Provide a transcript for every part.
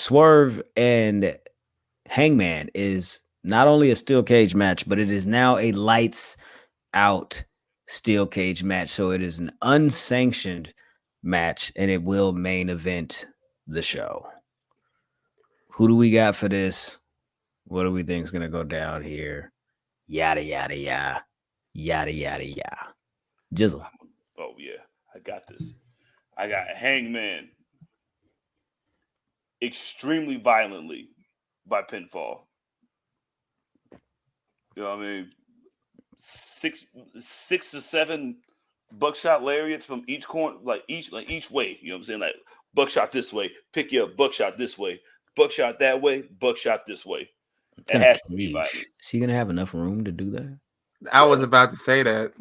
Swerve and Hangman is not only a steel cage match, but it is now a lights out steel cage match. So it is an unsanctioned match, and it will main event the show. Who do we got for this? What do we think is going to go down here? Yada, yada, yada. Yada, yada, yada. Jizzle. Oh, yeah. I got this. I got Hangman extremely violently by pinfall. You know what I mean? Six to seven buckshot lariats from each corner, each way. You know what I'm saying? Like buckshot this way, pick you up, buckshot this way, buckshot that way, buckshot this way. It has to be violent. Is he gonna have enough room to do that? I was about to say that.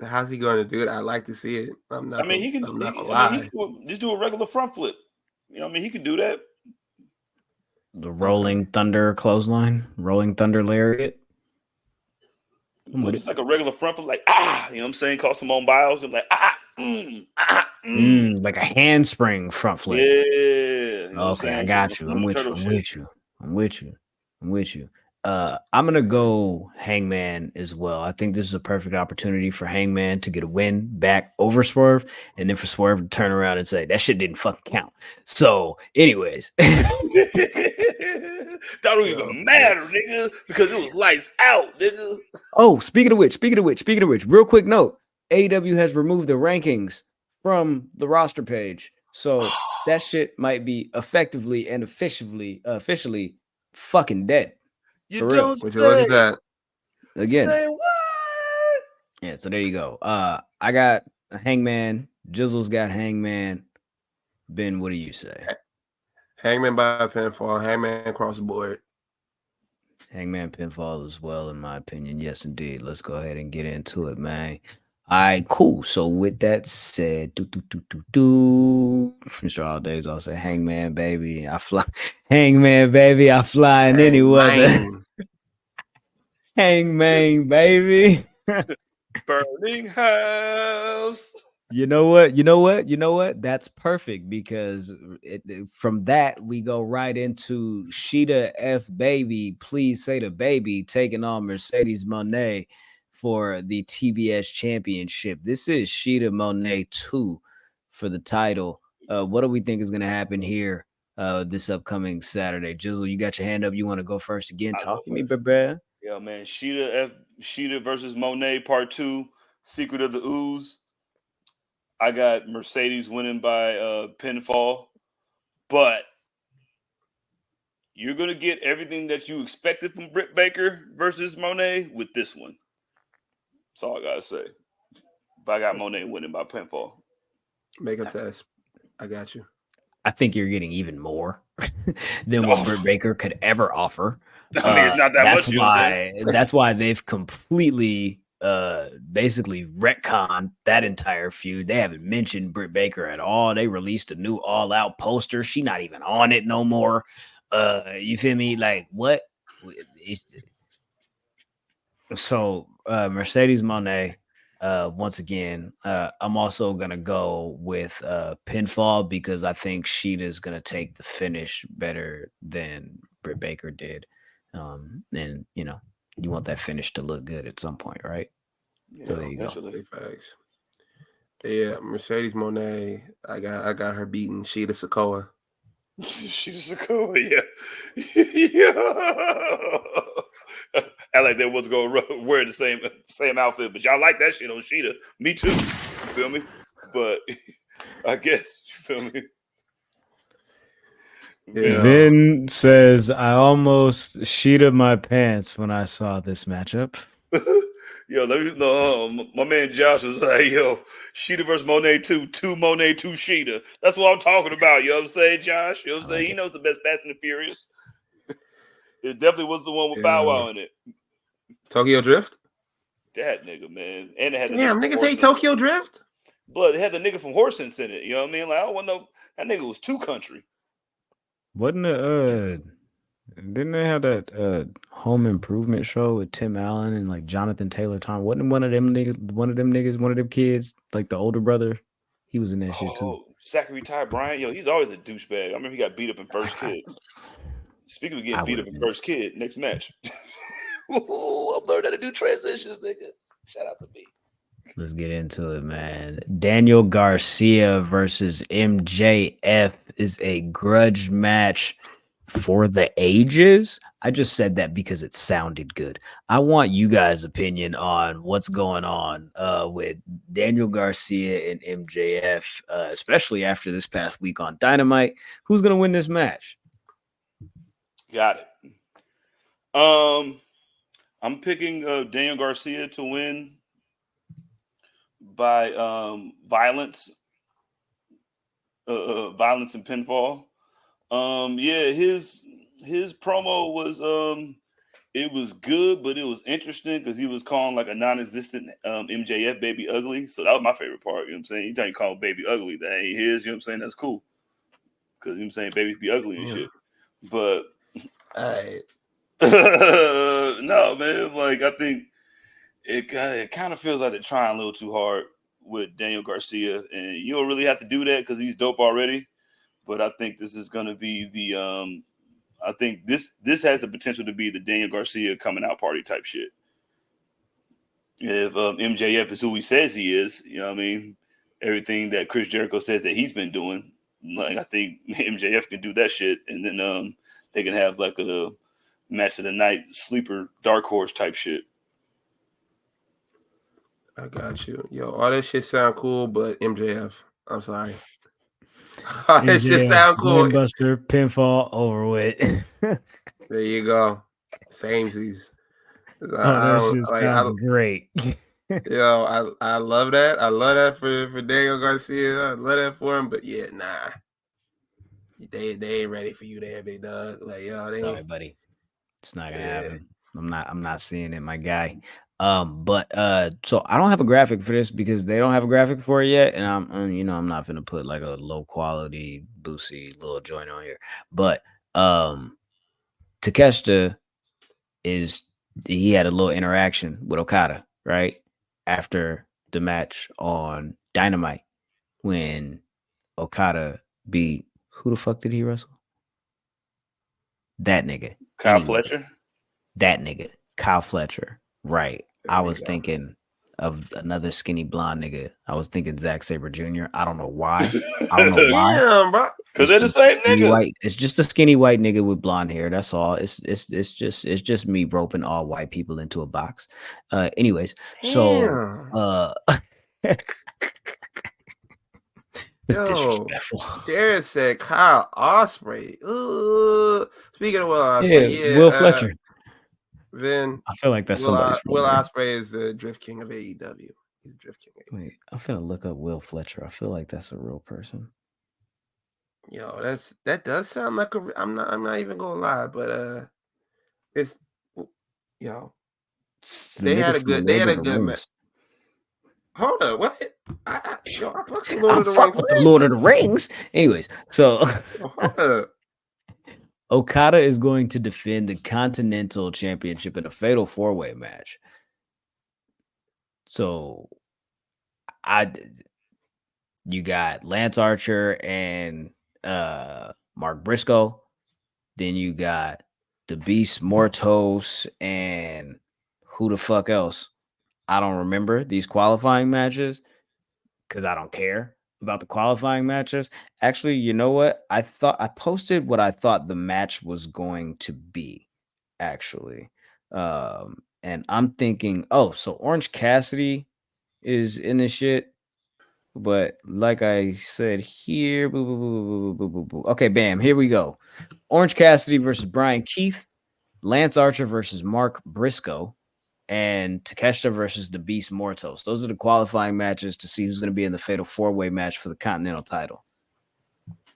How's he going to do it? I'd like to see it. I'm not gonna lie. Just do a regular front flip. You know what I mean? He can do that. The Rolling Thunder clothesline, Rolling Thunder lariat. It's like a regular front flip, like you know what I'm saying? Call some on bios and like like a handspring front flip. Yeah. You know okay, I got you. I'm with you. I'm gonna go Hangman as well. I think this is a perfect opportunity for Hangman to get a win back over Swerve, and then for Swerve to turn around and say that shit didn't fucking count. So, anyways, that don't even matter, nigga, because it was lights out, nigga. Oh, speaking of which, real quick note: AEW has removed the rankings from the roster page, so that shit might be effectively and officially fucking dead. You don't say. Look at that again. Say what? Yeah, so there you go. I got a Hangman. Jizzle's got Hangman. Ben, what do you say? Hangman by pinfall. Hangman across the board. Hangman pinfall as well, in my opinion. Yes, indeed. Let's go ahead and get into it, man. All right, cool. So with that said, Mr. All Days, I'll say Hangman, baby. I fly. Hangman, baby. I fly in any weather. Hangman, baby. Burning house. You know what? That's perfect because from that we go right into Shida F Baby. Please say the baby taking on Mercedes Mone for the TBS championship. This is Shida Mone 2 for the title. What do we think is going to happen here this upcoming Saturday? Jizzle, you got your hand up. You want to go first again? Talk to me, baby. Yeah, man. Shida versus Mone Part 2, Secret of the Ooze. I got Mercedes winning by pinfall, but you're going to get everything that you expected from Britt Baker versus Mone with this one. That's all I got to say. But I got Mone winning by pinfall. Make a test. I got you. I think you're getting even more than what Britt Baker could ever offer. I mean, it's not that much. That's why they've completely basically retconned that entire feud. They haven't mentioned Britt Baker at all. They released a new All Out poster. She not even on it no more. You feel me? Like what? So Mercedes Mone. Once again, I'm also gonna go with pinfall because I think Shida's gonna take the finish better than Britt Baker did. And you want that finish to look good at some point, right? Yeah, so there you go. Facts. Yeah, Mercedes Mone. I got her beating Shida Sikoa. Yeah. I like that was going to wear the same outfit, but y'all like that shit on Shida. Me too. You feel me? But I guess, you feel me? Yeah. Vin says, I almost sheeted my pants when I saw this matchup. Yo, let me know. My man Josh was like, yo, Shida versus Mone 2 Mone, 2 Shida. That's what I'm talking about. You know what I'm saying, Josh? You know what I'm saying? He knows the best Fast and the Furious. It definitely was the one with Bow Wow in it. Tokyo Drift? That nigga, man. And it had the niggas hate Tokyo Drift? Blood, it had the nigga from Horse Sense in it. You know what I mean? Like, I don't want no. That nigga was too country. Wasn't it, didn't they have that Home Improvement show with Tim Allen and like Jonathan Taylor Thomas? Wasn't one of them kids, like the older brother? He was in that shit too. Zachary Ty Bryan, he's always a douchebag. I remember he got beat up in First Kid. Speaking of getting beat up in First Kid, next match. I'm learning how to do transitions, nigga. Shout out to me. Let's get into it, man. Daniel Garcia versus MJF is a grudge match for the ages. I just said that because it sounded good. I want you guys' opinion on what's going on with Daniel Garcia and MJF, especially after this past week on Dynamite. Who's going to win this match? Got it. I'm picking Daniel Garcia to win by violence and pinfall. His promo was it was good, but it was interesting because he was calling like a non-existent MJF baby ugly. So that was my favorite part. You know what I'm saying? You call baby ugly, that ain't his. You know what I'm saying? That's cool. Because you know what I'm saying, babies be ugly and shit. But no, man. Like I think it kind of feels like they're trying a little too hard with Daniel Garcia, and you don't really have to do that because he's dope already. But I think this is going to be the I think this has the potential to be the Daniel Garcia coming out party type shit. If MJF is who he says he is, you know what I mean? Everything that Chris Jericho says that he's been doing, like I think MJF can do that shit, and then they can have like a match of the night sleeper dark horse type shit. I got you. Yo, all that shit sound cool, but MJF, I'm sorry. All that shit sound cool. Buster, pinfall, over with. There you go. Samesies. That shit sounds great. Yo, I love that. I love that for Daniel Garcia. I love that for him. But yeah, nah. They ain't ready for you there, big dog. Like, yo, they sorry, buddy. It's not gonna happen. I'm not seeing it, my guy. But so I don't have a graphic for this because they don't have a graphic for it yet, and I'm not gonna put like a low quality Boosie little joint on here. But Takeshita he had a little interaction with Okada right after the match on Dynamite when Okada beat who the fuck did he wrestle? That nigga, Kyle Fletcher. That nigga, Kyle Fletcher. Right. I was thinking of another skinny blonde nigga. I was thinking Zack Sabre Jr. I don't know why. Damn, bro. Because they're the same nigga. White. It's just a skinny white nigga with blonde hair. That's all. It's just me roping all white people into a box. Anyways, so it's disrespectful. Jared said Kyle Ospreay. Speaking of Will Ospreay, Will Fletcher. Then I feel like that's somebody's Will Ospreay is the Drift King of AEW. He's Drift King. Wait, I'm finna look up Will Fletcher. I feel like that's a real person. Yo, that does sound like I'm not even gonna lie, but it's they had a good match. Hold up, what? I fuck the Lord of the Rings. With the Lord of the Rings. Anyways, so hold up. Okada is going to defend the Continental Championship in a fatal 4-way match. So you got Lance Archer and Mark Briscoe. Then you got the Beast Mortos and who the fuck else? I don't remember these qualifying matches because I don't care about the qualifying matches. Actually, you know what? I posted what I thought the match was going to be, actually. And I'm thinking, so Orange Cassidy is in this shit. But like I said here, boo, boo, boo, boo, boo, boo, boo. Okay, bam, here we go. Orange Cassidy versus Brian Keith, Lance Archer versus Mark Briscoe, and Takeshita versus the Beast Mortos. Those are the qualifying matches to see who's going to be in the fatal 4-way match for the Continental title.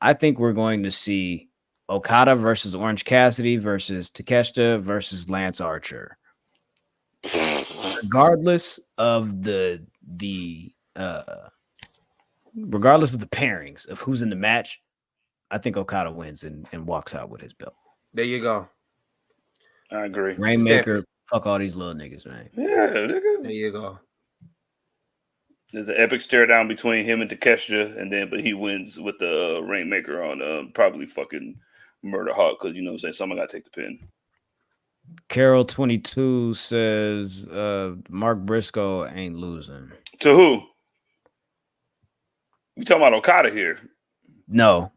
I think we're going to see Okada versus Orange Cassidy versus Takeshita versus Lance Archer. Regardless of the pairings of who's in the match, I think Okada wins and walks out with his belt. There you go. I agree. Rainmaker, fuck all these little niggas, man. Yeah, nigga. There you go. There's an epic stare down between him and Takeshita, but he wins with the Rainmaker on probably fucking Murder Hawk because you know what I'm saying. Someone got to take the pin. Carol 22 says Mark Briscoe ain't losing. To who? You talking about Okada here? No,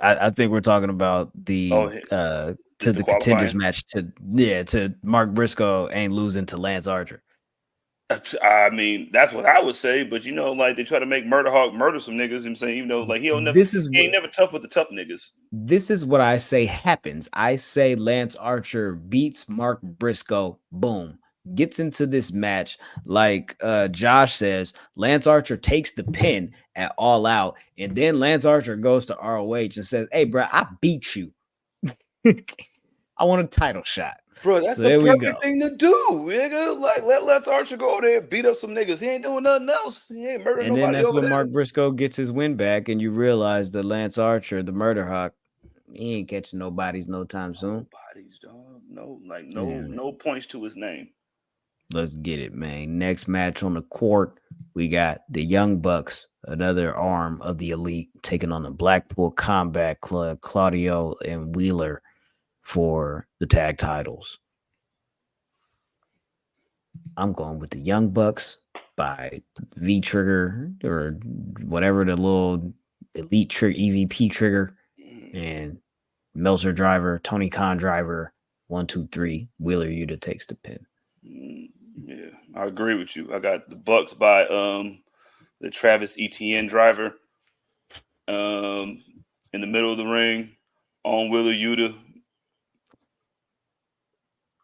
I think we're talking about the contenders match to Mark Briscoe ain't losing to Lance Archer. I mean, that's what I would say, but you know, like they try to make Murder Hawk murder some niggas. I'm saying, you know, like he ain't never tough with the tough niggas. This is what I say happens. I say Lance Archer beats Mark Briscoe. Boom. Gets into this match. Like Josh says, Lance Archer takes the pin at All Out, and then Lance Archer goes to ROH and says, "Hey, bro, I beat you. I want a title shot." Bro, that's the perfect thing to do, nigga. Like, let Lance Archer go there and beat up some niggas. He ain't doing nothing else. He ain't murdering nobody. And then that's when there. Mark Briscoe gets his win back, and you realize that Lance Archer, the Murder Hawk, he ain't catching nobody's no time soon. Nobody's, dog. No points to his name. Let's get it, man. Next match on the court, we got the Young Bucks, another arm of the Elite, taking on the Blackpool Combat Club, Claudio and Wheeler, for the tag titles. I'm going with the Young Bucks by V Trigger or whatever the little Elite trigger, EVP trigger, and Meltzer driver, Tony Khan driver, 1, 2, 3. Wheeler Yuta takes the pin. Yeah, I agree with you. I got the Bucks by the Travis Etienne driver in the middle of the ring on Wheeler Yuta.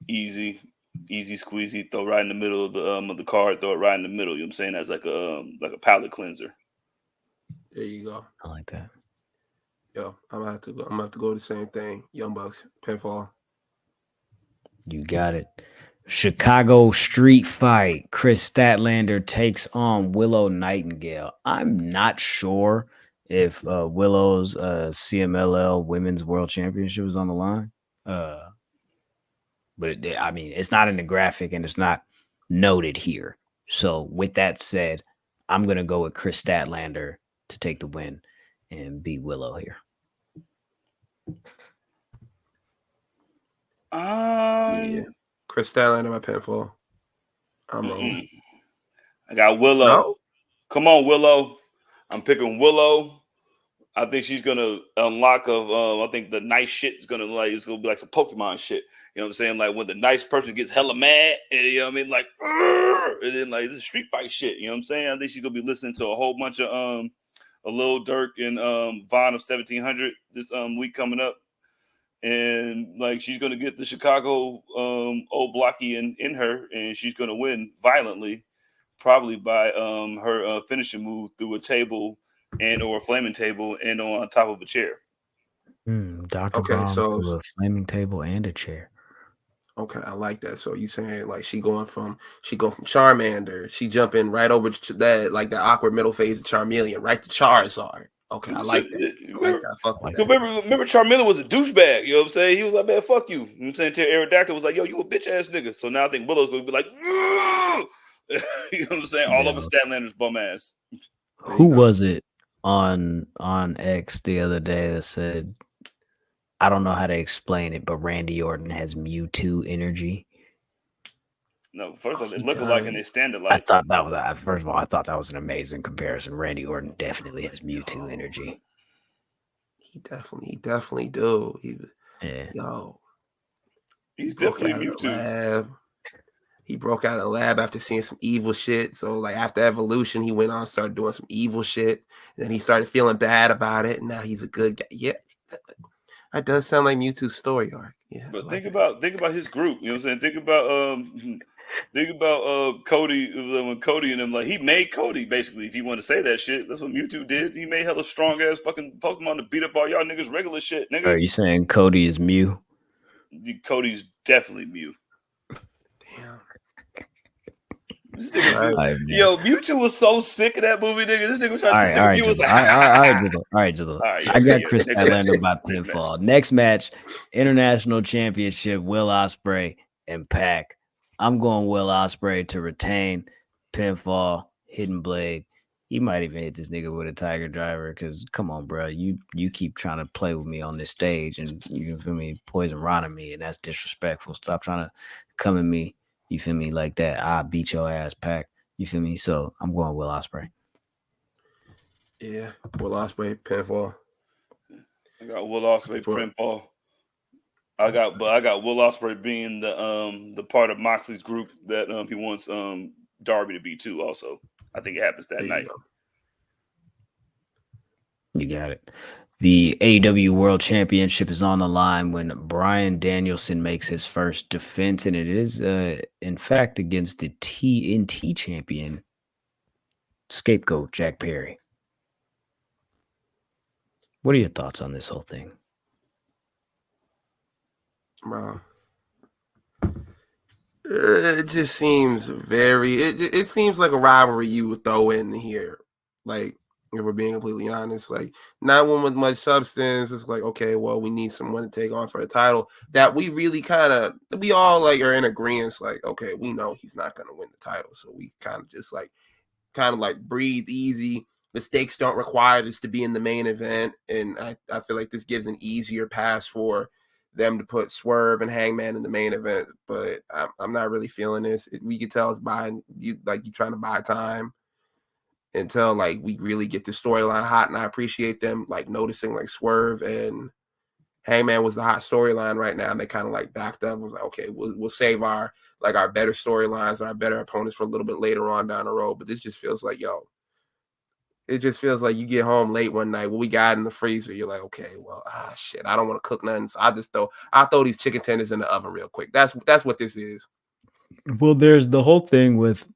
Easy squeezy, throw right in the middle of the card, throw it right in the middle. You know what I'm saying? That's like a palate cleanser. There you go. I like that. Yo, I'm gonna have to go the same thing. Young Bucks, pinfall. You got it. Chicago street fight. Kris Statlander takes on Willow Nightingale. I'm not sure if Willow's CMLL Women's World Championship is on the line. But it's not in the graphic and it's not noted here. So with that said, I'm going to go with Kris Statlander to take the win and beat Willow here. Yeah. Kris Statlander by pinfall. I'm wrong. I got Willow. No? Come on, Willow. I'm picking Willow. I think she's gonna unlock I think the nice shit is gonna it's gonna be like some Pokemon shit. You know what I'm saying? Like when the nice person gets hella mad, and you know what I mean, like, and then like this is street fight shit. You know what I'm saying? I think she's gonna be listening to a whole bunch of a Lil Durk and Vaughn of 1700 this week coming up, and like she's gonna get the Chicago old blocky in her, and she's gonna win violently, probably by her finishing move through a table and or a flaming table and on top of a chair. Dr. Bomb through a flaming table and a chair. Okay, I like that. So you saying like she going from Charmander, she jumping right over to that like that awkward middle phase of Charmeleon, right to Charizard. Okay, I like that. Fuck with that. Remember Charmeleon was a douchebag. You know what I'm saying? He was like, man, fuck you. You know what I'm saying? Till Aerodactyl was like, yo, you a bitch ass nigga. So now I think Willow's gonna be like, you know what I'm saying? All over Statlander's bum ass. Who was it on X the other day that said, I don't know how to explain it, but Randy Orton has Mewtwo energy? No, first of all, they look alike and they stand alike. I thought that was first of all, I thought that was an amazing comparison. Randy Orton definitely has Mewtwo energy. He definitely do. He's definitely Mewtwo. He broke out of the lab after seeing some evil shit. So like after Evolution, he went on and started doing some evil shit. And then he started feeling bad about it. And now he's a good guy. Yeah. That does sound like Mewtwo's story arc. Yeah. But think about his group. You know what I'm saying? Think about Cody, when Cody and him, like he made Cody basically, if you want to say that shit. That's what Mewtwo did. He made hella strong ass fucking Pokemon to beat up all y'all niggas regular shit, nigga. Are you saying Cody is Mew? Cody's definitely Mew. Damn. Yo, Mewtwo was so sick of that movie, nigga. This nigga was trying to All right, I got Kris Statlander by pinfall. Next match, International Championship, Will Ospreay and Pac. I'm going Will Ospreay to retain pinfall. hidden blade. He might even hit this nigga with a tiger driver. Cause come on, bro, you keep trying to play with me on this stage, and you feel me, poison rotting me, and that's disrespectful. Stop trying to come at me. You feel me like that? I beat your ass, Pac. You feel me? So I'm going Will Ospreay. Yeah, Will Ospreay pinfall. I got Will Ospreay pinfall. I got Will Ospreay being the part of Moxley's group that he wants Darby to be too. Also, I think it happens that night. You got it. The AEW World Championship is on the line when Bryan Danielson makes his first defense, and it is, in fact, against the TNT champion, Scapegoat Jack Perry. What are your thoughts on this whole thing? Bro. It just seems it seems like a rivalry you would throw in here. Like, if we're being completely honest, like not one with much substance. It's like, okay, well, we need someone to take on for the title that we really we all like are in agreement. Like, okay, we know he's not going to win the title. So we kind of just breathe easy. The stakes don't require this to be in the main event. And I feel like this gives an easier pass for them to put Swerve and Hangman in the main event. But I'm not really feeling this. We can tell it's buying you, like you trying to buy time until like we really get the storyline hot. And I appreciate them like noticing like Swerve and Hangman was the hot storyline right now, and they kind of like backed up and was like, okay, we'll save our better storylines, our better opponents for a little bit later on down the road. But this just feels like, it just feels like you get home late one night, what we got in the freezer, you're like, okay, well, shit, I don't want to cook nothing, so I'll throw these chicken tenders in the oven real quick. That's what this is. Well, there's the whole thing with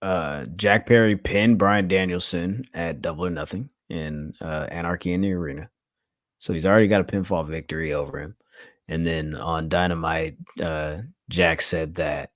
Jack Perry pinned Bryan Danielson at Double or Nothing in Anarchy in the Arena. So he's already got a pinfall victory over him. And then on Dynamite, Jack said that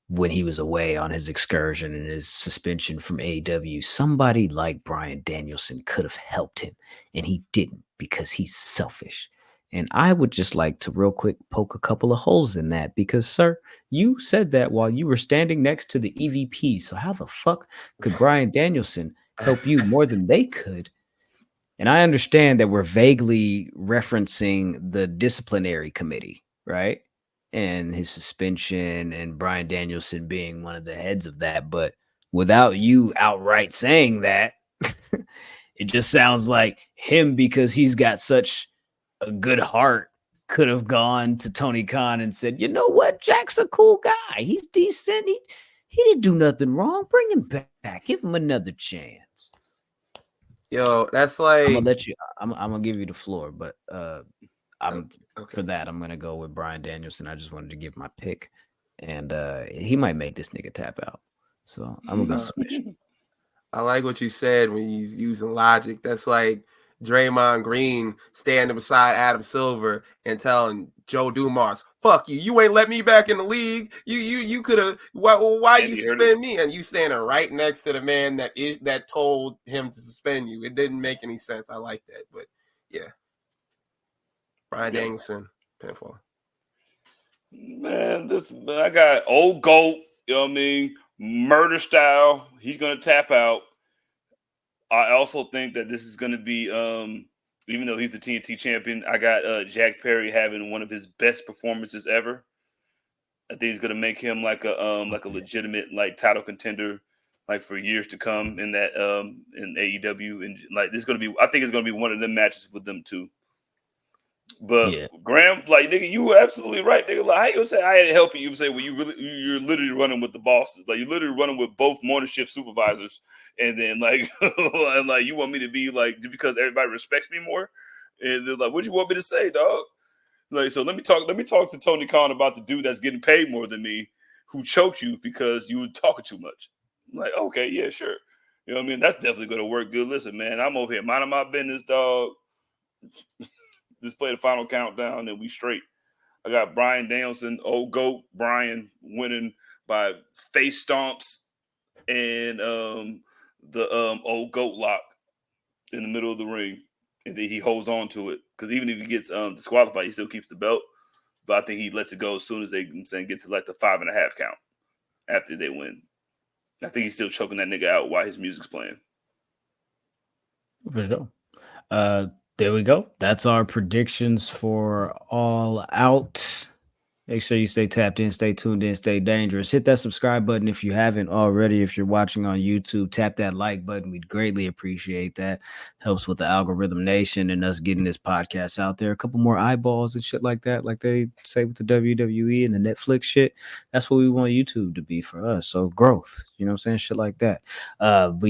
when he was away on his excursion and his suspension from AEW, somebody like Bryan Danielson could have helped him, and he didn't because he's selfish. And I would just like to real quick poke a couple of holes in that because, sir, you said that while you were standing next to the EVP. So how the fuck could Bryan Danielson help you more than they could? And I understand that we're vaguely referencing the disciplinary committee, right? And his suspension and Bryan Danielson being one of the heads of that. But without you outright saying that, it just sounds like him, because he's got such a good heart, could have gone to Tony Khan and said, you know what? Jack's a cool guy. He's decent. He didn't do nothing wrong. Bring him back. Give him another chance. Yo, that's like, I'm gonna let you. I'm gonna give you the floor, but for that I'm gonna go with Bryan Danielson. I just wanted to give my pick, and he might make this nigga tap out. So I'm gonna go submission. I like what you said when you using logic. That's like Draymond Green standing beside Adam Silver and telling Joe Dumars, "Fuck you! You ain't let me back in the league. You could have. Why you suspend me?" And you standing right next to the man that told him to suspend you. It didn't make any sense. I like that, but yeah, Bryan Danielson, pinfall. Man, I got old GOAT. You know what I mean? Murder style. He's gonna tap out. I also think that this is going to be, even though he's the TNT champion, I got Jack Perry having one of his best performances ever. I think he's going to make him like a legitimate like title contender, like for years to come in that in AEW, and like this is going to be. I think it's going to be one of them matches with them too. But yeah. Graham, like nigga, you were absolutely right, nigga. Like how you gonna say I had to help you? You say, well, you're literally running with the bosses, like you're literally running with both morning shift supervisors, and then like and like you want me to be like just because everybody respects me more, and they're like, what you want me to say, dog? Like so, let me talk to Tony Khan about the dude that's getting paid more than me, who choked you because you were talking too much. I'm like, okay, yeah, sure, you know what I mean? That's definitely gonna work good. Listen, man, I'm over here minding my business, dog. Just play the final countdown and we straight. I got Bryan Danielson, old GOAT Bryan, winning by face stomps and the old GOAT lock in the middle of the ring. And then he holds on to it. Because even if he gets disqualified, he still keeps the belt. But I think he lets it go as soon as they get to like the 5.5 count after they win. I think he's still choking that nigga out while his music's playing. For sure. There we go. That's our predictions for All Out. Make sure you stay tapped in, stay tuned in, stay dangerous. Hit that subscribe button if you haven't already. If you're watching on YouTube, tap that like button. We'd greatly appreciate that. Helps with the algorithm nation and us getting this podcast out there. A couple more eyeballs and shit like that, like they say with the WWE and the Netflix shit. That's what we want YouTube to be for us. So growth, you know what I'm saying? Shit like that. We